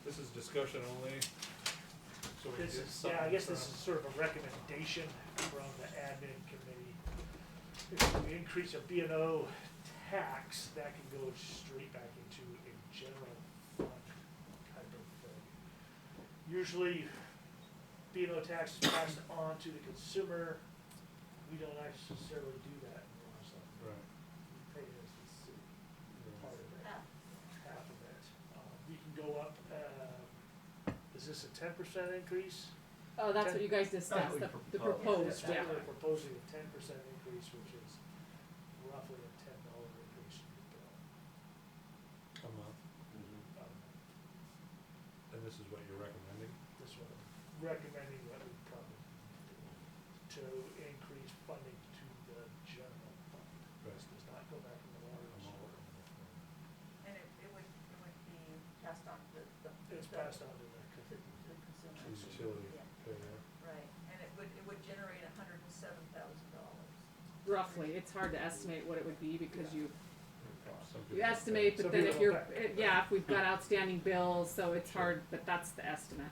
This is discussion only. So we This get is, something yeah, I guess from- this is sort of a recommendation from the admin committee. If we increase a B&O tax, that can go straight back into a general fund type of thing. Usually, B&O tax is passed on to the consumer. We don't necessarily do that in Roslyn. Right. We pay it as the city, part of it, half of it. We can go up, is this a 10% increase? Oh, that's what you guys discussed, what we the proposed. proposed, yeah. We're proposing a 10% increase, which is roughly a $10 increase in your bill. A month, and this is what you're recommending? This one, recommending that we probably do to increase funding to the general fund. Right. This does not go back in the water and I'm all sewer. And it would be passed on to the. It's passed on to the To the consumer. Utility Yeah. payer. Right, and it would generate $107,000. Roughly, it's hard to estimate what it would be because you Some people estimate, pay. but Some then if people you're, don't pay. yeah, if we've got outstanding bills, so it's Sure. hard, but that's the estimate.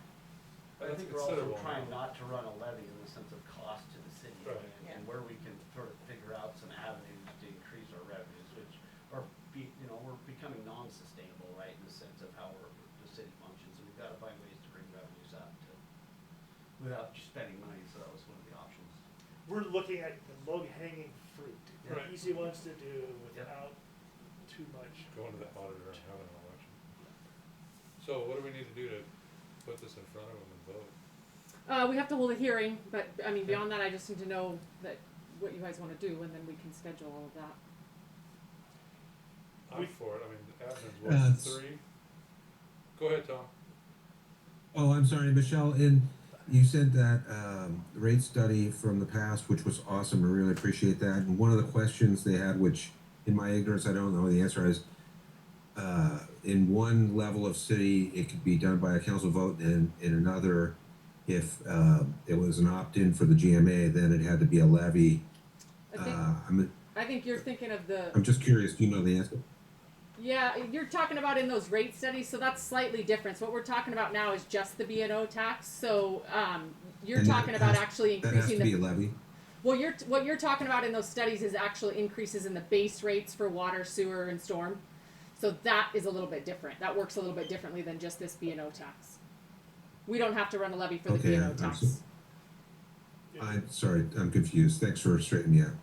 I That's think we're also considerable trying amount. not to run a levy in the sense of cost to the city. Right. And where we can sort of figure out some avenues to increase our revenues, which are, we're becoming non-sustainable, right, in the sense of how the city functions. And we've got to find ways to bring revenues up without just spending money, so that was one of the options. We're looking at the low-hanging fruit, the Right. easy ones to do without too much. Going to the auditor and having an election. So what do we need to do to put this in front of them and vote? We have to hold a hearing, but, I mean, Okay. beyond that, I just need to know that, what you guys wanna do, and then we can schedule all of that. I'm We- for it, I mean, admin's It's- what, 3? Go ahead, Tom. Oh, I'm sorry, Michelle, you said that rate study from the past, which was awesome. I really appreciate that. And one of the questions they had, which in my ignorance, I don't know the answer, is in one level of city, it could be done by a council vote, and in another, if it was an opt-in for the GMA, then it had to be a levy. I think you're thinking of the. I'm just curious, do you know the answer? Yeah, you're talking about in those rate studies, so that's slightly different. So what we're talking about now is just the B&O tax. So you're And that talking about has- actually That has increasing to be a the. levy? Well, what you're talking about in those studies is actually increases in the base rates for water, sewer, and storm. So that is a little bit different. That works a little bit differently than just this B&O tax. We don't have to run a levy for the Okay, B&O I'm tax. I'm sorry, I'm confused. Thanks for straightening me out.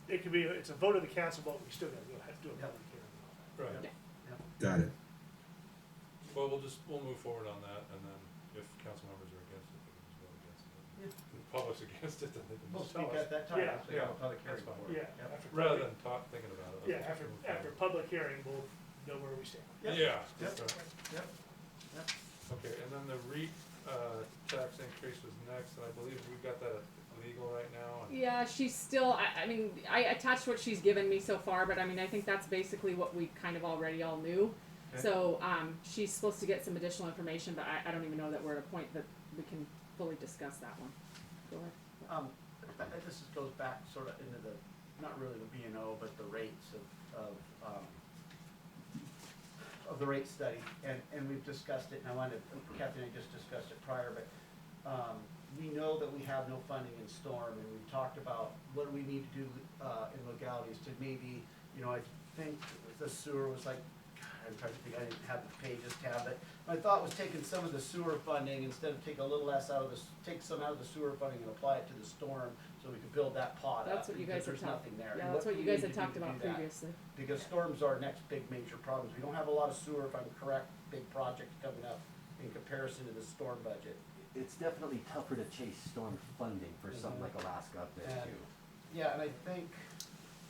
It could be, it's a vote of the council, but we still gotta have to do a public hearing on that. Right. Yeah. Got it. Well, we'll move forward on that, and then if council members are against it, they can just vote against it. Yeah. If the public's against it, then they can We'll just speak tell us. at that time, Yeah. so we have a public That's hearing fine. for it. Yeah, Yep. after Rather public- than thinking about it. Yeah, let's after move forward. public hearing, we'll know where we stand. Yep. Yeah, Yep. that's right. Yep, yep. Okay, and then the REIT, tax increase was next, and I believe we've got that legal right now, and Yeah, she's still. I mean, I attached what she's given me so far, but I mean, I think that's basically what we kind of already all knew. Okay. So she's supposed to get some additional information, but I don't even know that we're at a point that we can fully discuss that one. Go ahead. This goes back sort of into the, not really the B&O, but the rates of the rate study, and we've discussed it, and Kathy and I just discussed it prior, but we know that we have no funding in storm, and we've talked about what do we need to do in legalities to maybe, I think the sewer was like, God, I'm trying to think, I didn't have the pages tab, but my thought was taking some of the sewer funding, instead of take a little less out of this, take some out of the sewer funding and apply it to the storm, so we could build that pot up. That's what you guys because had there's talked. nothing there. Yeah, And that's what do you we guys need had to do talked to about do that? previously. Because storms are our next big major problems. We don't have a lot of sewer, if I'm correct, big projects coming up in comparison to the storm budget. It's definitely tougher to chase storm funding for something like Alaska up there And- too. Yeah, and I think,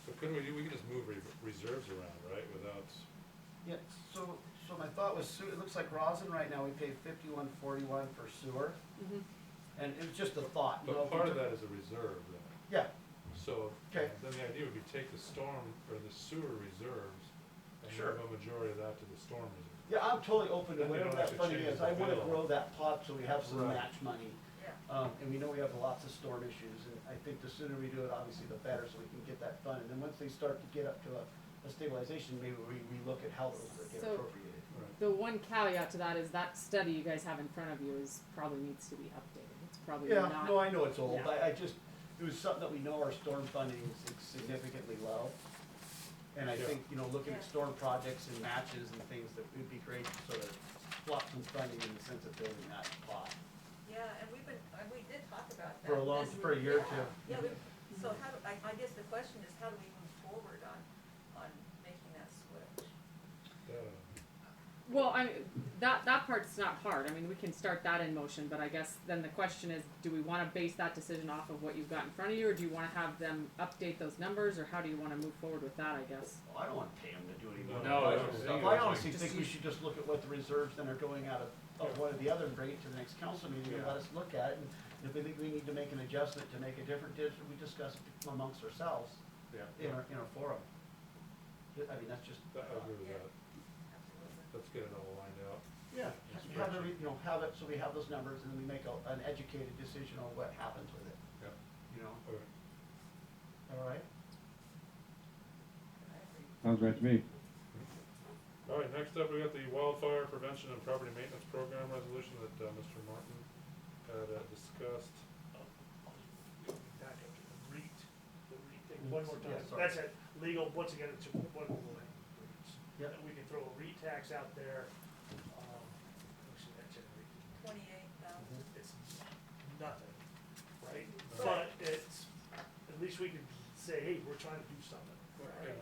so couldn't we can just move reserves around, right, without, yeah, so my thought was it looks like Rosin right now, we pay 51.41 for sewer. Mm-hmm. And it was just a thought, you know. but if we part of took- that is a reserve then. Yeah, So, Okay. then the idea would be take the storm, or the sewer reserves, and Sure. move a majority of that to the storm reserve. yeah, I'm totally open to Then we whatever don't that have to funding change is. the I wanna bill. grow that pot so we have some Right. match money. Yeah. And we know we have lots of storm issues, and I think the sooner we do it, obviously, the better, so we can get that fund. And then once they start to get up to a stabilization, maybe we look at how those get So- appropriated. Right. the one caveat to that is that study you guys have in front of you is probably needs to be updated. It's probably Yeah, not. no, I know it's old, Yeah. but I just, it was something that we know our storm funding is significantly low. And I Yeah. think, you know, looking at Yeah. storm projects and matches and things, that it would be great to sort of plot some funding in the sense of building that pot. Yeah, and we did talk about that. For a year or Yeah, two. Yeah, so how do, I guess the question is, how do we move forward on making that switch? Well, that part's not hard. I mean, we can start that in motion, but I guess then the question is, do we want to base that decision off of what you've got in front of you, or do you want to have them update those numbers, or how do you want to move forward with that? I guess. Well, I don't wanna pay them to do any more. No, budget I don't stuff. think I it's honestly like- think we should just look at what the reserves then are going out of one or the other and bring it to the next council meeting and Yeah. let us look at it. And if we think we need to make an adjustment to make a different decision, we discuss it amongst ourselves Yeah, in our forum. I mean, that's just. I agree with Yeah. that. Absolutely. Let's get it all lined out. Yeah, have it, have it, so we have those numbers, and then we make an educated decision on what happens with it, Yeah. you know, Okay. all right? I agree. Sounds right to me. All right, next up, we got the Wildfire Prevention and Property Maintenance Program resolution that, Mr. Martin had, discussed. Back up to the REIT thing one more Yeah, time. sorry. That's it, legal, once again, it's one more line. Yep. And we can throw a REIT tax out there, let's see, that generate, 28,000. it's nothing, right? Right. But it's, at least we can say, hey, we're trying to do something, Yeah. right?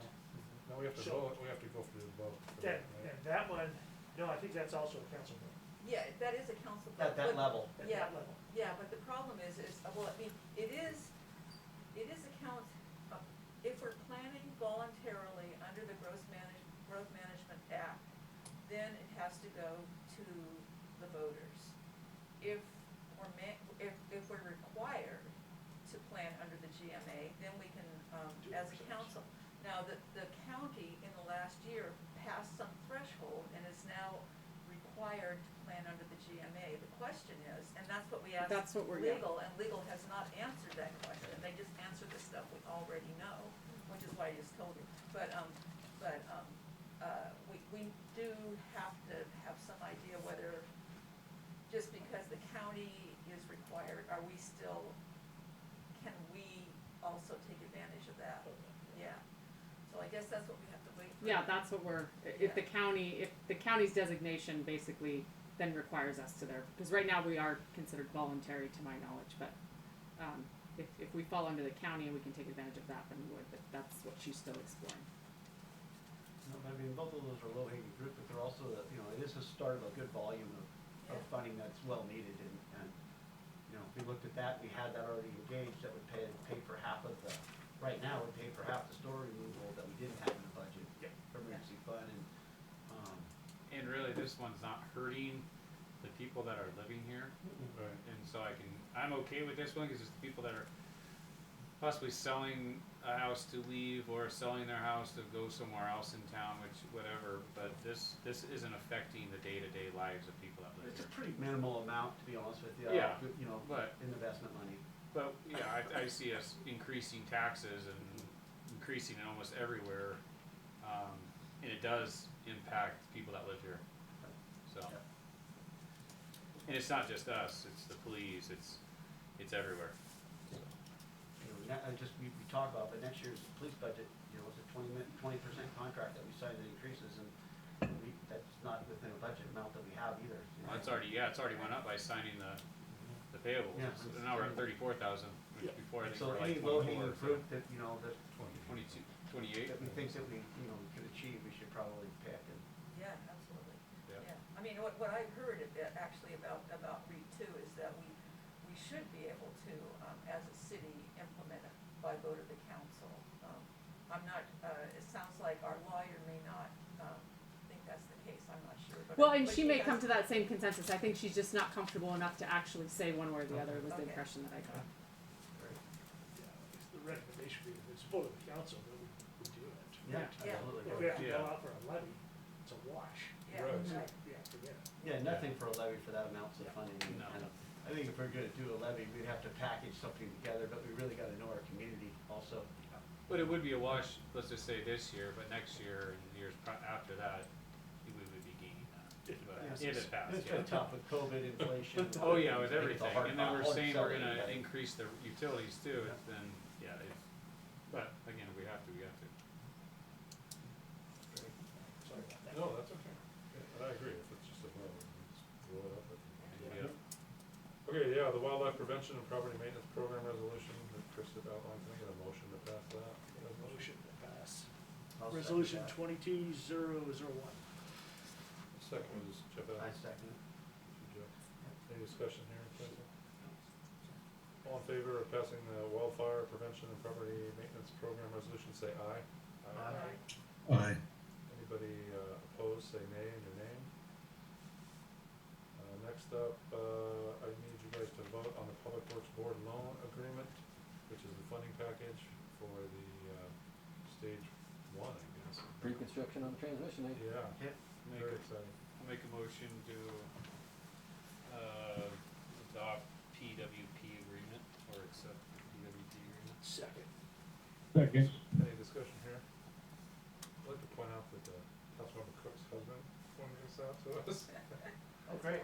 Now we have to So- vote, we have to go through the vote. for That, right? and that one, no, I think that's also a council vote, Yeah, that is a council. At that but- level. at Yeah. that level. Yeah, but the problem is, well, I mean, it is a count, if we're planning voluntarily under the Growth Management Act, then it has to go to the voters. If if we're required to plan under the GMA, then we can, as a council. Now, the county in the last year passed some threshold and is now required to plan under the GMA. The question is, and that's what we asked That's what we're- yeah. legal, and legal has not answered that question. They just answered the stuff we already know, which is why I just told you. But we do have to have some idea whether, just because the county is required, are we still, can we also take advantage of that? Yeah. So I guess that's what we have to wait for. Yeah, that's what we're. If the county's designation basically then requires us to there, because right now we are considered voluntary to my knowledge, but if we fall under the county and we can take advantage of that, then we would. But that's what she's still exploring. No, I mean, both of those are low-hanging fruit, but they're also, it is a start of a good volume of Yeah. funding that's well needed, and, if we looked at that, we had that already engaged, that would pay for half of the, right now, would pay for half the store removal that we didn't have in the budget. Yep. For emergency fund, And really, this one's not hurting the people that are living here, Right. and so I'm okay with this one, cause it's the people that are possibly selling a house to leave, or selling their house to go somewhere else in town, whatever, but this isn't affecting the day-to-day lives of people that live it's a here. pretty minimal amount, to be honest with you. Yeah, But in investment money. But, yeah, I see us increasing taxes and increasing it almost everywhere, and it does impact people that live here, so. Yeah. And it's not just us, it's the police, it's everywhere, so. We talked about, but next year's police budget, it's a 20% contract that we signed that increases, and that's not within a budget amount that we have either. Well, it's already went up by signing the payables, Yeah. so now we're at 34,000, which Yeah. before I think So we're any like low-hanging 24, fruit that, that 22, 28. that we think that we could achieve, we should probably pick, and Yeah, absolutely. Yeah. Yeah, I mean, what I've heard actually about REIT too is that we should be able to, as a city, implement it by vote of the council. I'm not, it sounds like our lawyer may not, think that's the case, I'm not sure, but. Well, and but she may come has- to that same consensus. I think she's just not comfortable enough to actually say one way or the other. Was the Okay. impression that I got. Yeah, it's the recommendation being, if it's voted the council, then we do it. yeah, Yeah. absolutely. If we have to go Yeah. out for a levy, it's a wash. Yeah, Right. right. Yeah, forget it. Yeah, nothing for a levy for that amount of Yeah. funding, No. and I think if we're gonna do a levy, we'd have to package something together, but we really gotta know our community also. But it would be a wash, let's just say this year, but next year and years after that, we would be gaining that. But Yeah. if it passed, It's yeah. been tough with COVID, inflation. Oh, yeah, with I think it's a everything, hard- and then we're hard saying sell we're to gonna anybody. increase the utilities too, then, yeah, but again, if we have to, we have to. Sorry about that. No, that's okay. Yeah, I agree, if it's just a vote, just blow it up. Yeah. Okay, yeah, the wildlife prevention and property maintenance program resolution that Chris had outlined, can I get a motion to pass that? Motion to pass. I'll second Resolution that. 22-001. Second was Jeff I Adams. second it. Jeff. Any discussion here, Council? All in favor of passing the wildfire prevention and property maintenance program resolution, say aye. Aye. Aye. Anybody opposed, say nay in your name. Next up, I need you guys to vote on the Public Works Board loan agreement, which is the funding package for the stage one, I guess. Pre-construction on the transmission, eh? Yeah, Okay. very exciting. I'll make a motion to, adopt PWP agreement, or accept the PWP agreement. Second. Second. Any discussion here? I'd like to point out that Councilmember Cook's husband pointed this out to us. Oh, great.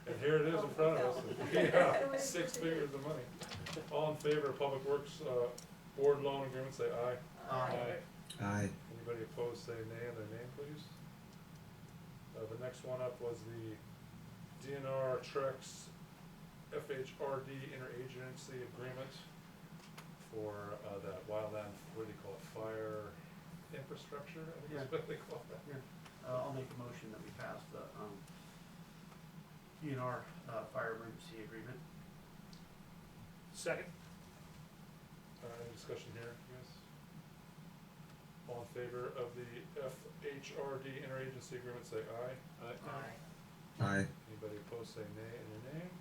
And here it is in front of us, yeah, 6 figures of money. All in favor of Public Works, Board loan agreement, say aye. Aye. Aye. Anybody opposed, say nay in their name, please. The next one up was the DNR Trex FHRD interagency agreement for, that wildland, what do you call it, fire infrastructure, I think is Yeah. what they call that. Yeah. I'll make a motion that we pass the, DNR, fire emergency agreement. Second. Any discussion here, guys? All in favor of the FHRD interagency agreement, say aye. Aye. Aye. Anybody opposed, say nay in your name.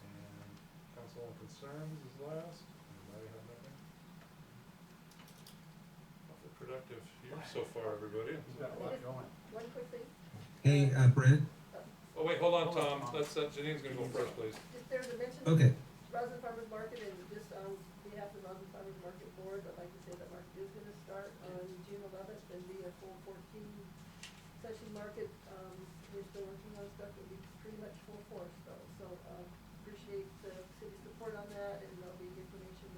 And council on concerns is last. Anybody have nothing? Awfully productive year so far, everybody. We've got a lot going. One quick thing, Hey, Brent? Oh, wait, hold on, Hold on, Tom. Tom. Let's, Janine's gonna go first, please. if there's a mention Okay. Roslyn Farmers Market, and just on behalf of the Roslyn Farmers Market Board, I'd like to say that market is gonna start on June 11th and be a full 14-session market. We're still working on stuff, it'll be pretty much full force though, so, appreciate the city's support on that, and there'll be information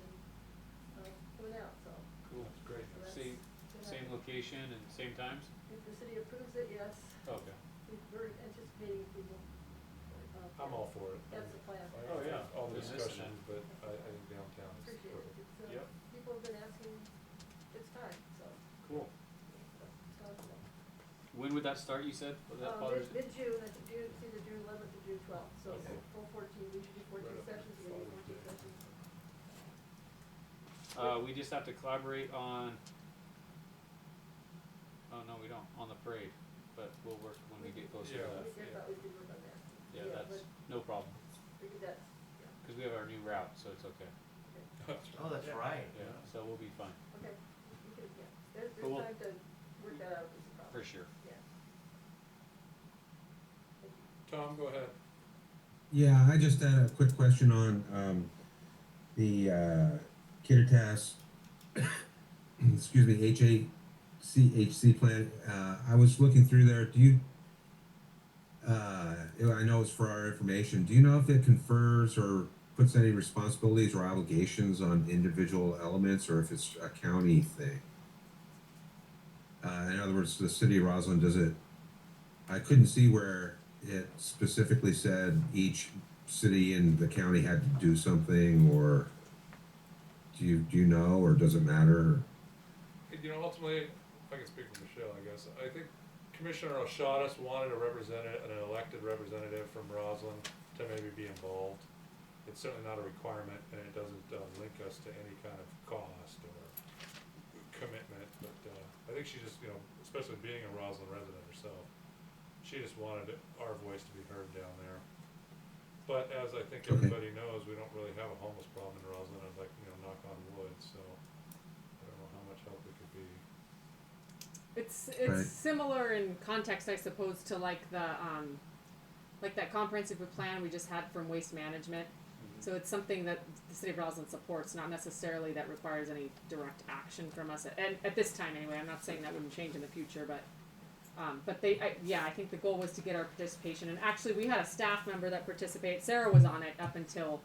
and, coming out, so. Cool. That's great. so that's Same, gonna same happen. location and same times? If the city approves it, yes, Okay. we're anticipating approval. I'm all for it. That's the plan. Oh, yeah. All the Been missing discussion, but I think downtown is Appreciate it, perfect. it's, Yep. people have been asking, it's time, so, Cool. it's time for them. When would that start, you said? Was that Father's Day? Mid-June, I think June, it's either June 11th or June 12th, so Okay. full 14, we usually do 14 Right up to sessions, we do Father's 14 Day. sessions. We just have to collaborate on, oh, no, we don't, on the parade, but we'll work when we get closer to Yeah. that. I thought we could work on that. Yeah, that's no problem, We could, that's, cause we have our new route, so it's okay. Oh, that's right. Yeah, so we'll be fine, okay, we could, yeah, there's But we'll- time to work that out, it's a problem. for sure. Yeah. Tom, go ahead. Yeah, I just had a quick question on the Kittitas, excuse me, HACHC plan. I was looking through there. Do you? I know it's for our information. Do you know if it confers or puts any responsibilities or obligations on individual elements, or if it's a county thing? In other words, the city of Roslyn, does it? I couldn't see where it specifically said each city in the county had to do something, or do you know, or does it matter? You know, ultimately, if I can speak for Michelle, I guess, I think Commissioner O'Shaughnessy wanted an elected representative from Roslyn to maybe be involved. It's certainly not a requirement, and it doesn't link us to any kind of cost or commitment, but I think she just, you know, especially being a Roslyn resident herself, she just wanted our voice to be heard down there. But as I think Okay. everybody knows, we don't really have a homeless problem in Roslyn, I'd like, you know, knock on wood, so I don't know how much help it could be. It's Right. similar in context, I suppose, to like that comprehensive plan we just had from Waste Management. So it's something that the city of Roslyn supports, not necessarily that requires any direct action from us. And at this time, anyway, I'm not saying that wouldn't change in the future, but But I think the goal was to get our participation, and actually we had a staff member that participated. Sarah was on it up until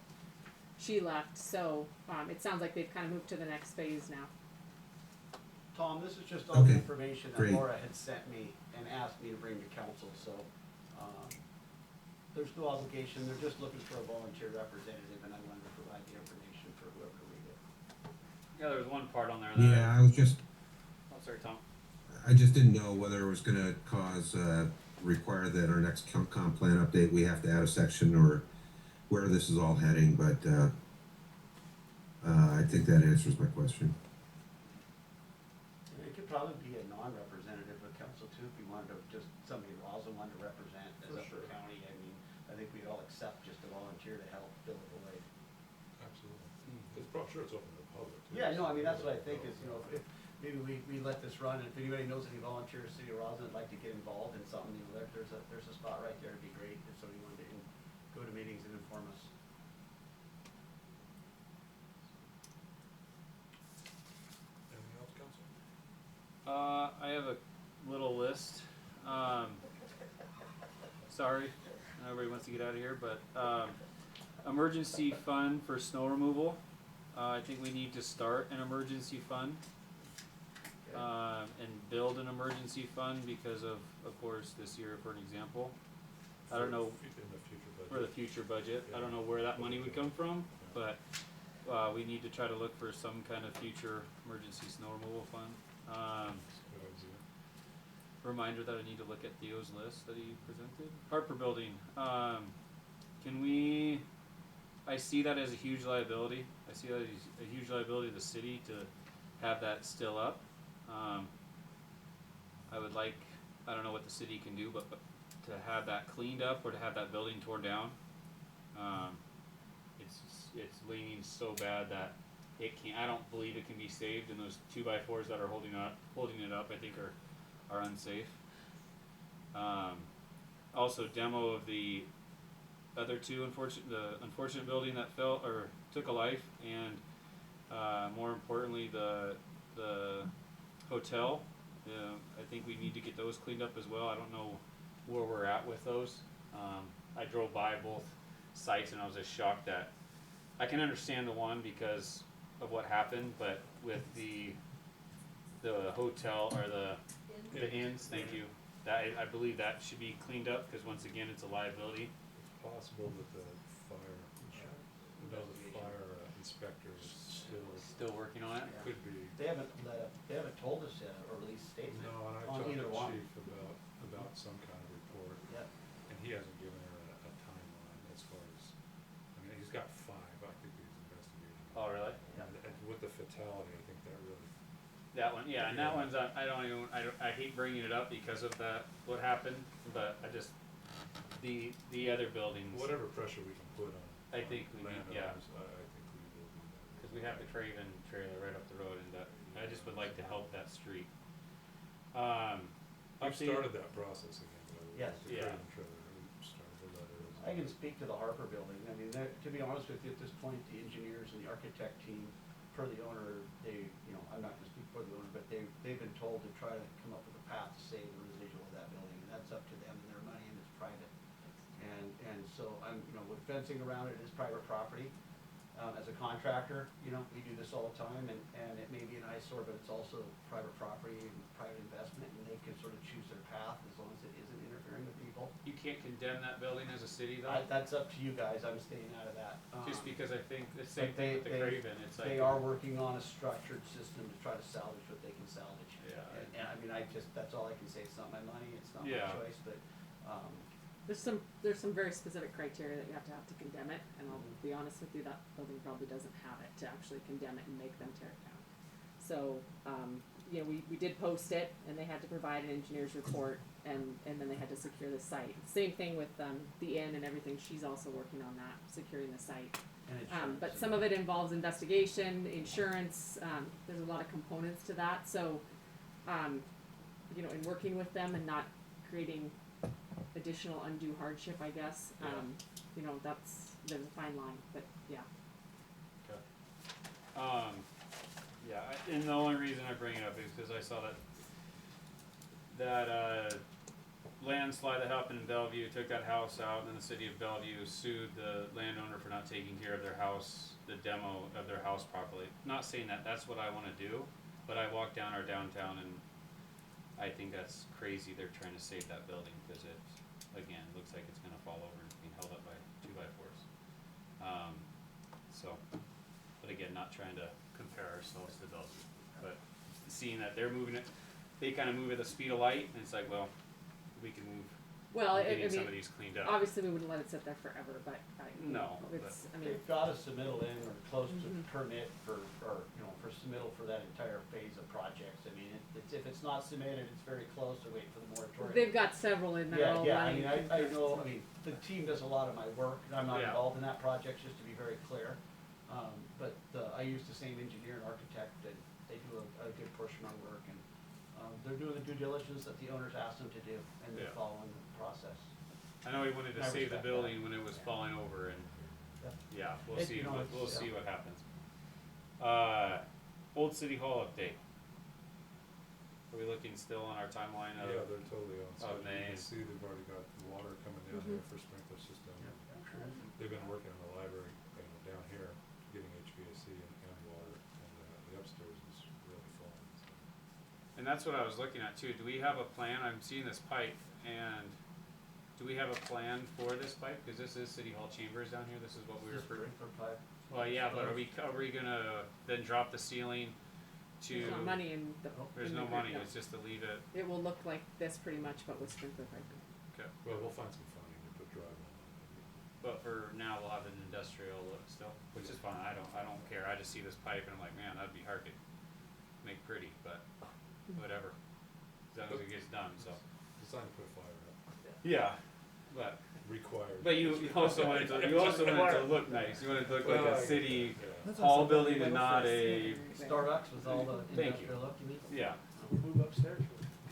she left, so it sounds like they've kind of moved to the next phase now. Tom, this is just all the Okay, information that great. Laura had sent me and asked me to bring to council, so, there's no obligation, they're just looking for a volunteer representative, and I wanted to provide the information for whoever to read it. Yeah, there was one part on there that. Yeah, I was just, Oh, sorry, Tom. I just didn't know whether it was gonna cause, require that our next comp plan update, we have to add a section or where this is all heading, but, I think that answers my question. And it could probably be a non-representative of council too, if you wanted to, just somebody Roslyn wanted to represent as For Upper sure. County, I mean, I think we'd all accept just a volunteer to help fill the void. Absolutely. It's probably, sure it's open to the public too. Yeah, no, I mean, that's so what I think is, you know, if maybe we let this run, and if anybody knows any volunteers, City of Roslyn would like to get involved in something, you know, there's a spot right there, it'd be great if somebody wanted to go to meetings and inform us. Anything else, council? I have a little list. Sorry, everybody wants to get out of here, but emergency fund for snow removal. I think we need to start an emergency fund and build an emergency fund because of course, this year, for an example. I don't know In the future budget. for the future budget. I don't know where that money would come from, but we need to try to look for some kind of future emergency snow removal fund. Good idea. Reminder that I need to look at Theo's list that he presented. Harper Building. Can we? I see that as a huge liability. I see that as a huge liability to the city to have that still up. I would like. I don't know what the city can do, but to have that cleaned up or to have that building torn down. It's leaning so bad that it can't. I don't believe it can be saved, and those 2x4s that are holding it up, I think are unsafe. Also, demo of the other two unfortunate building that fell or took a life, and more importantly, the hotel. I think we need to get those cleaned up as well. I don't know where we're at with those. I drove by both sites and I was just shocked that I can understand the one because of what happened, but with the hotel or the inns, thank you. That I believe that should be cleaned up because once again, it's a liability. It's possible that the fire inspector is Still working on it. Yeah. could be. They haven't told us yet, or released statement No, and I on talked to either one. chief about some kind of report, Yep. and he hasn't given her a timeline as far as, I mean, he's got 5, I think he's investigating. Oh, really? Yeah. And with the fatality, I think that really, That one, yeah, and that one's I hate bringing it up because of what happened, but I just the other buildings. whatever pressure we can put on I think we need, yeah, landowners, I think we will do that. because we have the Craven trailer right up the road, and I just would like to help that street. We've started that process again, by the way. Yes. with the Yeah. Craven trailer, we started the letters. I can speak to the Harper Building, I mean, to be honest with you, at this point, the engineers and the architect team, per the owner, I'm not gonna speak for the owner, but they've been told to try to come up with a path to save the residual of that building, and that's up to them and their money, and it's private. And so with fencing around it, it's private property. As a contractor, we do this all the time, and it may be an eyesore, but it's also private property and private investment, and they can sort of choose their path as long as it isn't interfering with people. You can't condemn that building as a city though, That's up to you guys, I'm staying out of that. just because I think the same But thing with the Craven. It's like They are working on a structured system to try to salvage what they can salvage. Yeah. And I mean, that's all I can say, it's not my money, it's not Yeah. my choice, but, There's some very specific criteria that you have to condemn it, and I'll be honest with you, that building probably doesn't have it to actually condemn it and make them tear it down. So, we did post it, and they had to provide an engineer's report, and then they had to secure the site. Same thing with the inn and everything. She's also working on that, securing the site. and insurance. But some of it involves investigation, insurance. There's a lot of components to that. So, in working with them and not creating additional undue hardship, I guess. There's a fine line, but yeah. and the only reason I bring it up is because I saw that that landslide that happened in Bellevue, took that house out, and then the city of Bellevue sued the landowner for not taking care of their house, the demo of their house properly. Not saying that that's what I wanna do, but I walked down our downtown and I think that's crazy they're trying to save that building, cause it, again, looks like it's gonna fall over and it's being held up by 2x4s. So, but again, not trying to compare ourselves to Bellevue, but seeing that they're moving it, they kinda move at the speed of light, and it's like, well, we can move, Well, I getting some of mean, these cleaned up. obviously we wouldn't let it sit there forever, but No, it's, I mean, They've got a submittal in or close to Mhm. permit for, or, you know, for submittal for that entire phase of projects. I mean, it's, if it's not submitted, it's very close to wait for the moratorium. they've got several in there all Yeah, I running. mean, I know, I mean, the team does a lot of my work, and I'm not Yeah. involved in that project, just to be very clear. But, I use the same engineer and architect, and they do a good portion of my work, and, they're doing the due diligence that the owners asked them to do, and they're Yeah. following the process. I know he wanted to I save the respect building that. when it was Yeah. falling over, and Yeah. yeah, we'll It- see. you know, it's- We'll see yeah. what happens. Old City Hall update. Are we looking still on our timeline of? Yeah, they're totally on schedule. You May. can see they've already got the water coming down there for sprinkler system. They've been working on the library, down here, getting HVAC and water, and the upstairs is really full. So. And that's what I was looking at too. Do we have a plan? I'm seeing this pipe, and do we have a plan for this pipe? Cause this is City Hall chambers down here. This is what we Just refer. sprinkler pipe. Well, yeah, but are we gonna then drop the ceiling to? There's no money in the. There's in no the- money. It's just to leave it. It will look like this pretty much, but with sprinkler piping. Okay. Well, we'll find some funding to put drywall on But for now, we'll have an industrial look still, which is fine. I don't care. I just see this pipe and I'm like, man, that'd be hard to make pretty, but whatever. As long as it gets done, so. it. Designed to put a fire up. Yeah, but Required. you also want it to look nice. You want it to look like Well, a city yeah. hall building and not a, Starbucks with all the Thank you. industrial look, you mean? yeah. Move upstairs.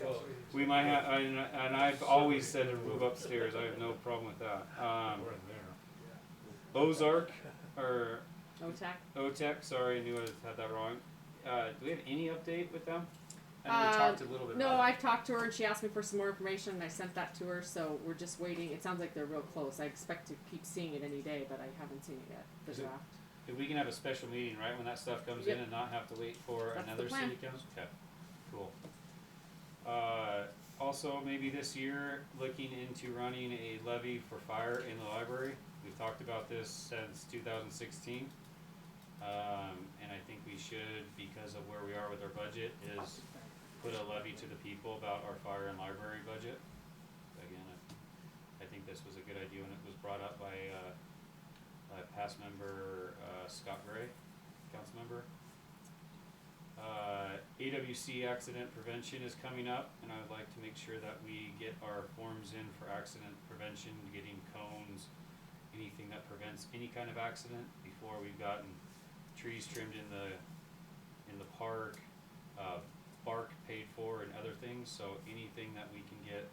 Well, We might have, and I've always said to move upstairs. I have no problem with that. We're in there. Ozark, or OTAC. OTEC, sorry, I knew I had that wrong. Do we have any update with them? I know we talked a little bit No, about it. I've talked to her and she asked me for some more information and I sent that to her, so we're just waiting. It sounds like they're real close. I expect to keep seeing it any day, but I haven't seen it yet, the Is it- draft. If we can have a special meeting, right, when that stuff comes in Yep. and not have to wait for That's the another plan. city council? Okay, cool. Also, maybe this year, looking into running a levy for fire in the library. We've talked about this since 2016. And I think we should, because of where we are with our budget, is put a levy to the people about our fire and library budget. Again, I think this was a good idea when it was brought up by past member, Scott Gray, council member. AWC accident prevention is coming up, and I would like to make sure that we get our forms in for accident prevention, getting cones, anything that prevents any kind of accident before we've gotten trees trimmed in the park, bark paid for and other things, so anything that we can get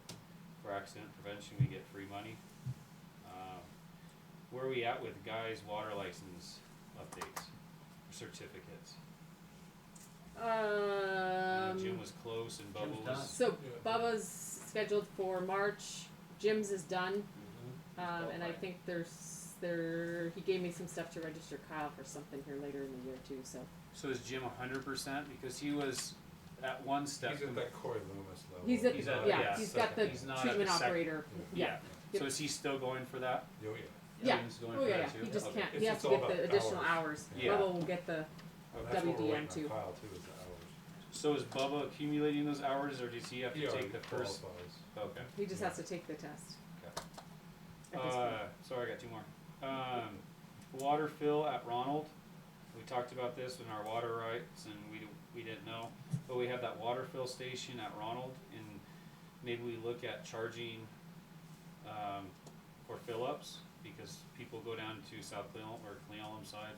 for accident prevention, we get free money. Where are we at with guys' water license updates, certificates? I know Jim was close and Bubba Jim's done. was, So Yeah. Bubba's scheduled for March, Jim's is done, Mm-hmm. and I think he gave me some stuff to register Kyle for something here later in the year too, so. so is Jim 100%? Because he was at one step. He's at that Corey Loomis level. He's at, He's at- yeah, yeah, he's got the he's not at treatment the sec- operator, yeah. So is he still going for that? Oh, yeah. Yeah. Jim's going Oh, for yeah, that yeah, too? he just Okay. can't, he It's has just to all get the about additional hours. hours. Yeah. Bubba will get the, And that's what we're WDM waiting too. on Kyle too, is the hours. So is Bubba accumulating those hours, or does he have to He already take the first? qualifies. Okay. he just has to take the test. Okay. At this point. Sorry, I got two more. Water fill at Ronald. We talked about this in our water rights, and we didn't know, but we have that water fill station at Ronald, and maybe we look at charging for fill-ups, because people go down to South Cleon or Cleon side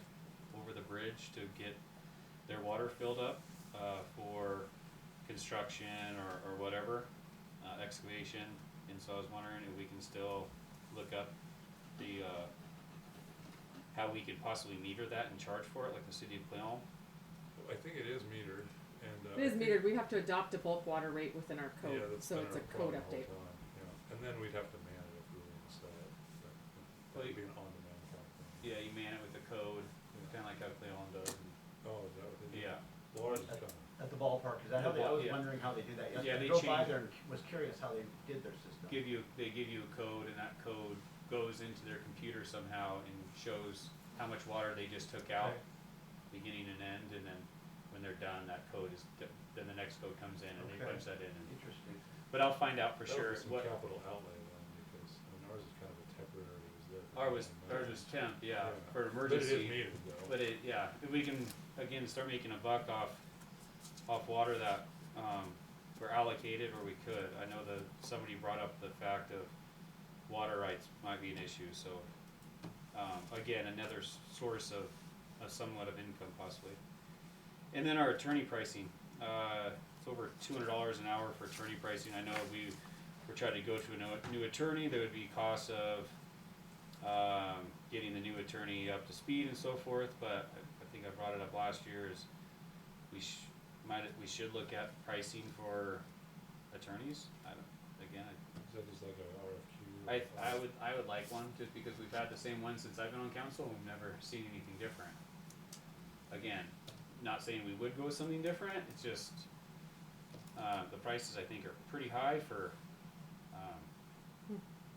over the bridge to get their water filled up for construction or whatever, excavation. And so I was wondering if we can still look up the how we could possibly meter that and charge for it, like the city of Cleon. I think it is metered. It is metered. We have to adopt a bulk water rate within our code, Yeah, that's so been it's a our code problem the whole update. time, yeah. And then we'd have to man it if we were gonna sell it, but that Well, would be an on-demand kind of thing. Yeah, you man it with the code, Yeah. kinda like how Cleon does. Oh, is that what they do? Yeah, Laura's is coming. At the ballpark, cause I know The I was yeah. wondering how they do that Yeah, yesterday. they I drove by change- there and was curious how they did their system. they give you a code, and that code goes into their computer somehow and shows how much water they just took out, Okay. beginning and end, and then when they're done, that code is, then the next code comes in and they Okay. punch that in. And, Interesting. but I'll find out for That sure was some what, capital outlay then, because, I mean, ours is kind of a temporary, it was there. for ours was temp, yeah, for But it is emergency. needed though. But it, yeah, if we can, again, start making a buck off water that, were allocated, or we could. I know that somebody brought up the fact of water rights might be an issue, so, again, another source of somewhat of income possibly. And then our attorney pricing, it's over $200 an hour for attorney pricing. I know we're trying to go to a new attorney. There would be costs of, getting the new attorney up to speed and so forth, but I think I brought it up last year, is we should look at pricing for attorneys. I don't, again, Is that just like a RFQ? I would like one, just because we've had the same one since I've been on council, and we've never seen anything different. Again, not saying we would go with something different, it's just, the prices I think are pretty high for,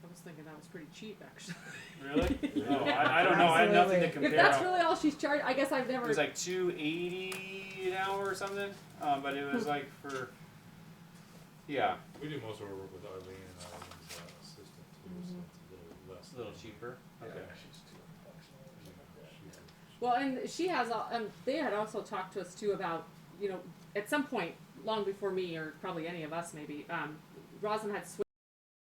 I was thinking that was pretty cheap, actually. really? No, I don't know, I have nothing to If compare. that's really all she's charged, I guess I've It never. was like $280 an hour or something, but it was like for, yeah, We do most of our work with Arlene and Arlene's assistant too, so it's a little less. it's a little cheaper. Okay. Yeah, she's $200 an hour, something like that. Well, and she has, they had also talked to us too about, at some point, long before me, or probably any of us maybe, Roslyn had switched